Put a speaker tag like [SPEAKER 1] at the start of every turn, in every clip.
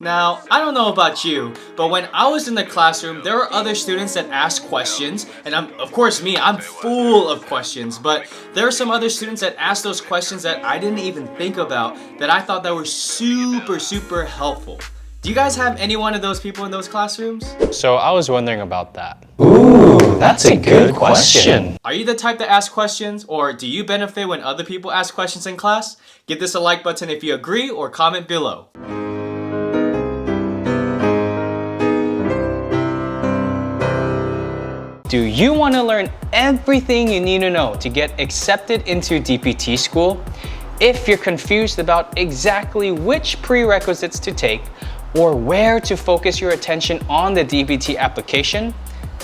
[SPEAKER 1] Now, I don't know about you, but when I was in the classroom, there were other students that asked questions, and of course I'm full of questions, but there are some other students that asked those questions that I didn't even think about that I thought that were super helpful. Do you guys have any one of those people in those classrooms?
[SPEAKER 2] So I was wondering about that. Ooh, that's a good question.
[SPEAKER 1] Are you the type that asks questions, or do you benefit when other people ask questions in class? Give this a like button if you agree, or comment below.
[SPEAKER 2] Do you want to learn everything you need to know to get accepted into DPT school? If you're confused about exactly which prerequisites to take or where to focus your attention on the DPT application,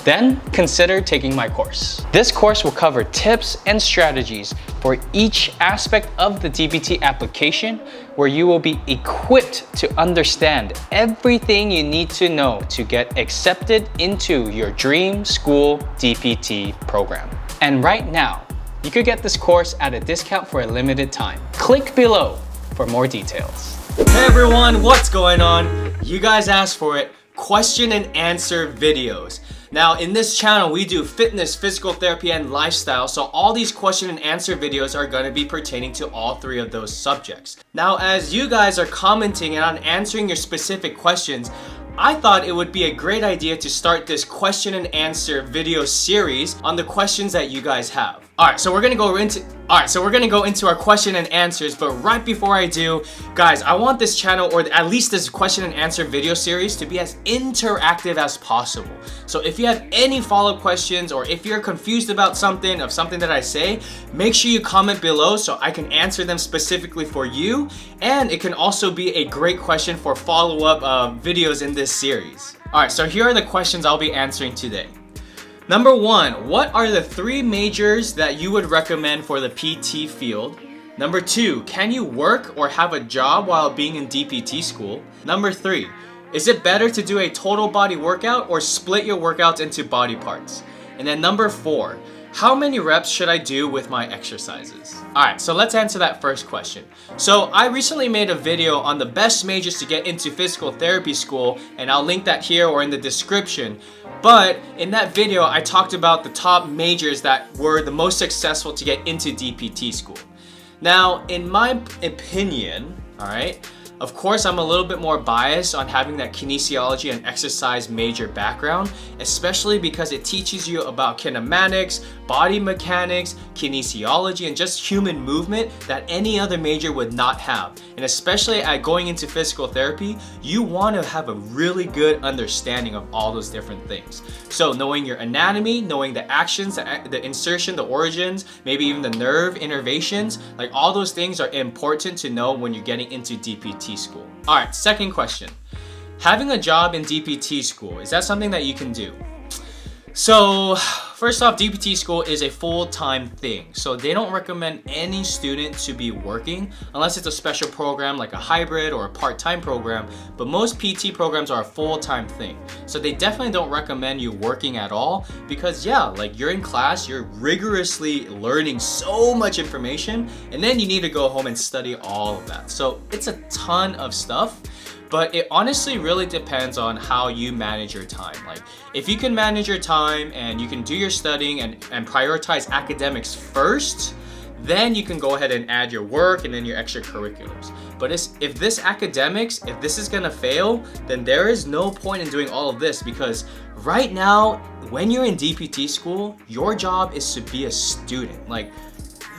[SPEAKER 2] then consider taking my course. This course will cover tips and strategies for each aspect of the DPT application, where you will be equipped to understand everything you need to know to get accepted into your dream school DPT program. And right now, you could get this course at a discount for a limited time. Click below for more details.
[SPEAKER 1] Hey everyone, what's going on? You guys asked for it. Question and answer videos. Now in this channel we do fitness, physical therapy, and lifestyle, so all these question and answer videos are going to be pertaining to all three of those subjects. Now as you guys are commenting and on answering your specific questions, I thought it would be a great idea to start this question and answer video series on the questions that you guys have. Alright, so we're gonna go into our question and answers, but right before I do, guys, I want this channel, or at least this question and answer video series, to be as interactive as possible. So if you have any follow-up questions, or if you're confused about something that I say, make sure you comment below so I can answer them specifically for you, and it can also be a great question for follow-up videos in this series. Alright, so here are the questions I'll be answering today. Number 1, what are the 3 majors that you would recommend for the PT field? Number 2, can you work or have a job while being in DPT school? Number 3, is it better to do a total body workout or split your workouts into body parts? And then number 4, how many reps should I do with my exercises? Alright, so let's answer that first question. So I recently made a video on the best majors to get into physical therapy school, and I'll link that here or in the description. But in that video, I talked about the top majors that were the most successful to get into DPT school. Now, in my opinion, alright, of course, I'm a little bit more biased on having that kinesiology and exercise major background, especially because it teaches you about kinematics, body mechanics, kinesiology, and just human movement that any other major would not have. And especially at going into physical therapy, you want to have a really good understanding of all those different things. So knowing your anatomy, knowing the actions, the insertion, the origins, maybe even the nerve innervations, like all those things are important to know when you're getting into DPT school. Alright, second question. Having a job in DPT school, is that something that you can do? So first off, DPT school is a full-time thing, so they don't recommend any student to be working unless it's a special program like a hybrid or a part-time program, but most PT programs are a full-time thing. So they definitely don't recommend you working at all, because yeah, like you're in class, you're rigorously learning so much information, and then you need to go home and study all of that. So it's a ton of stuff. But it honestly really depends on how you manage your time. Like if you can manage your time and you can do your studying and prioritize academics first, then you can go ahead and add your work and then your extracurriculars. But if this is gonna fail, then there is no point in doing all of this, because right now, when you're in DPT school, your job is to be a student. Like,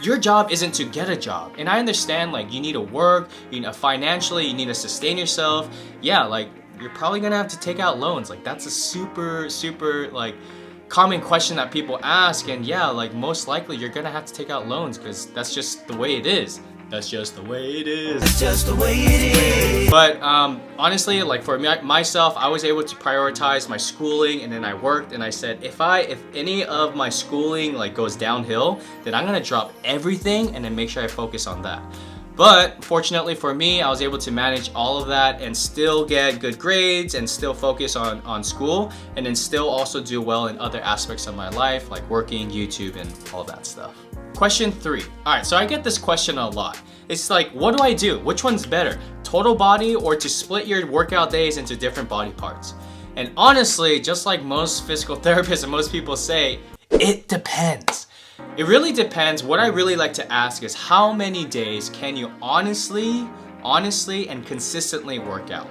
[SPEAKER 1] your job isn't to get a job. And I understand, like, you need to work, financially, you need to sustain yourself. Yeah, like, you're probably gonna have to take out loans. Like, that's a super, like, common question that people ask. And yeah, like, most likely you're gonna have to take out loans, because that's just the way it is. That's just the way it is. That's just the way it is. But honestly, like for myself, I was able to prioritize my schooling, and then I worked, and I said, if any of my schooling like goes downhill, then I'm gonna drop everything and then make sure I focus on that. But fortunately for me, I was able to manage all of that and still get good grades and still focus on school, and then still also do well in other aspects of my life, like working, YouTube, and all that stuff. Question 3. Alright, so I get this question a lot. It's like, what do I do? Which one's better? total body or to split your workout days into different body parts? And honestly, just like most physical therapists and most people say, it depends. It really depends. What I really like to ask is how many days can you honestly and consistently work out?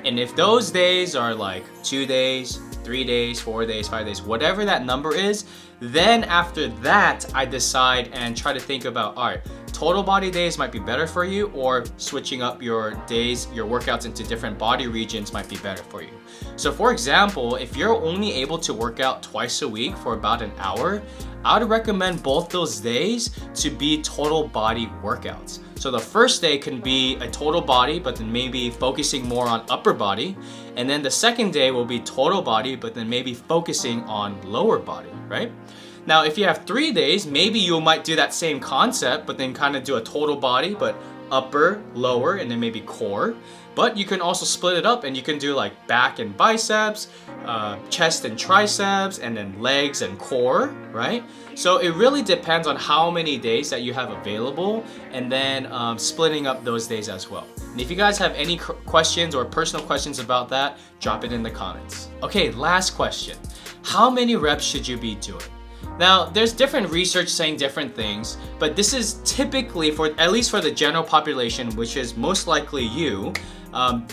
[SPEAKER 1] And if those days are like 2 days, 3 days, 4 days, 5 days, whatever that number is, then after that, I decide and try to think about, all right, total body days might be better for you, or switching up your days, your workouts into different body regions might be better for you. So for example, if you're only able to work out twice a week for about an hour, I would recommend both those days to be total body workouts. So the first day can be a total body, but then maybe focusing more on upper body. And then the second day will be total body, but then maybe focusing on lower body, right? Now, if you have 3 days, maybe you might do that same concept, but then kind of do a total body, but upper, lower, and then maybe core. But you can also split it up and you can do like back and biceps, chest and triceps, and then legs and core, right? So it really depends on how many days that you have available, and then splitting up those days as well. And if you guys have any questions or personal questions about that, drop it in the comments. Okay, last question. How many reps should you be doing? Now, there's different research saying different things, but this is typically for, at least for the general population, which is most likely you,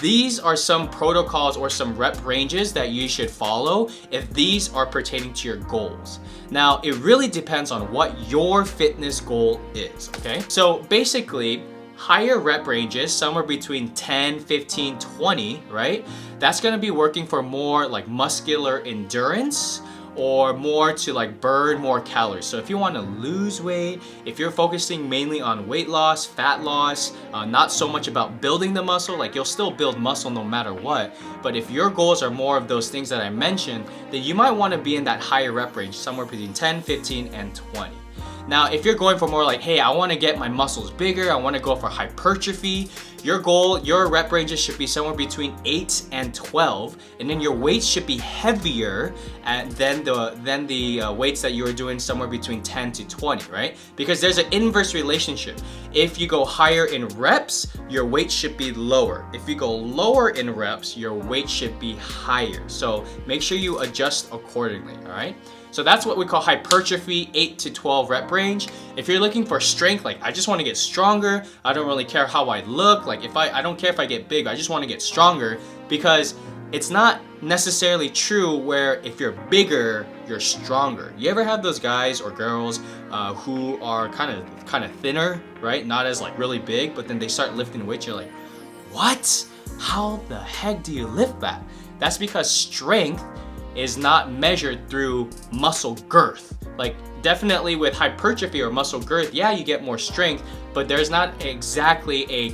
[SPEAKER 1] these are some protocols or some rep ranges that you should follow if these are pertaining to your goals. Now, it really depends on what your fitness goal is, okay? So basically, higher rep ranges, somewhere between 10, 15, 20, right? That's gonna be working for more like muscular endurance, or more to like burn more calories. So if you want to lose weight, if you're focusing mainly on weight loss, fat loss, not so much about building the muscle, like you'll still build muscle no matter what, but if your goals are more of those things that I mentioned, then you might want to be in that higher rep range, somewhere between 10, 15, and 20. Now, if you're going for more like, hey, I want to get my muscles bigger, I want to go for hypertrophy, your goal, your rep ranges should be somewhere between 8 and 12, and then your weights should be heavier than the weights that you are doing, somewhere between 10 to 20, right? Because there's an inverse relationship. If you go higher in reps, your weight should be lower. If you go lower in reps, your weight should be higher. So make sure you adjust accordingly, all right? So that's what we call hypertrophy, 8 to 12 rep range. If you're looking for strength, like I just want to get stronger, I don't really care how I look, like if I don't care if I get big, I just want to get stronger, because it's not necessarily true where if you're bigger, you're stronger. You ever have those guys or girls who are kind of thinner, right? Not as like really big, but then they start lifting weights, you're like, what? How the heck do you lift that? That's because strength is not measured through muscle girth. Like definitely with hypertrophy or muscle girth, yeah, you get more strength, but there's not exactly a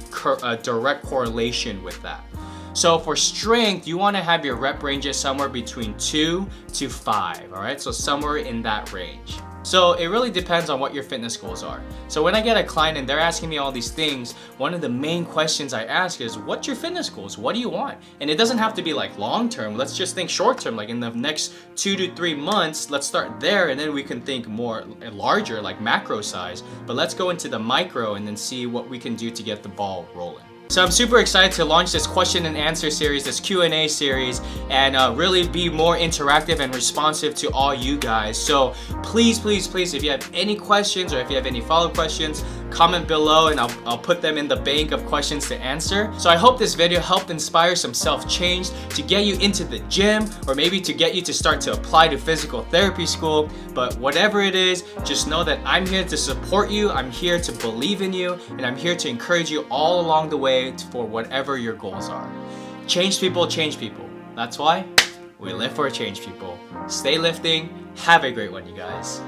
[SPEAKER 1] direct correlation with that. So for strength, you want to have your rep ranges somewhere between 2 to 5, all right? So somewhere in that range. So it really depends on what your fitness goals are. So when I get a client and they're asking me all these things, one of the main questions I ask is, what's your fitness goals? What do you want? And it doesn't have to be like long term. Let's just think short term, like in the next 2 to 3 months, let's start there, and then we can think more larger, like macro size. But let's go into the micro and then see what we can do to get the ball rolling. So I'm super excited to launch this question and answer series, this Q&A series, and really be more interactive and responsive to all you guys. So please, if you have any questions or if you have any follow-up questions, comment below and I'll put them in the bank of questions to answer. So I hope this video helped inspire some self-change to get you into the gym, or maybe to get you to start to apply to physical therapy school. But whatever it is, just know that I'm here to support you, I'm here to believe in you, and I'm here to encourage you all along the way for whatever your goals are. Change people, change people. That's why we live for a change, people. Stay lifting. Have a great one, you guys.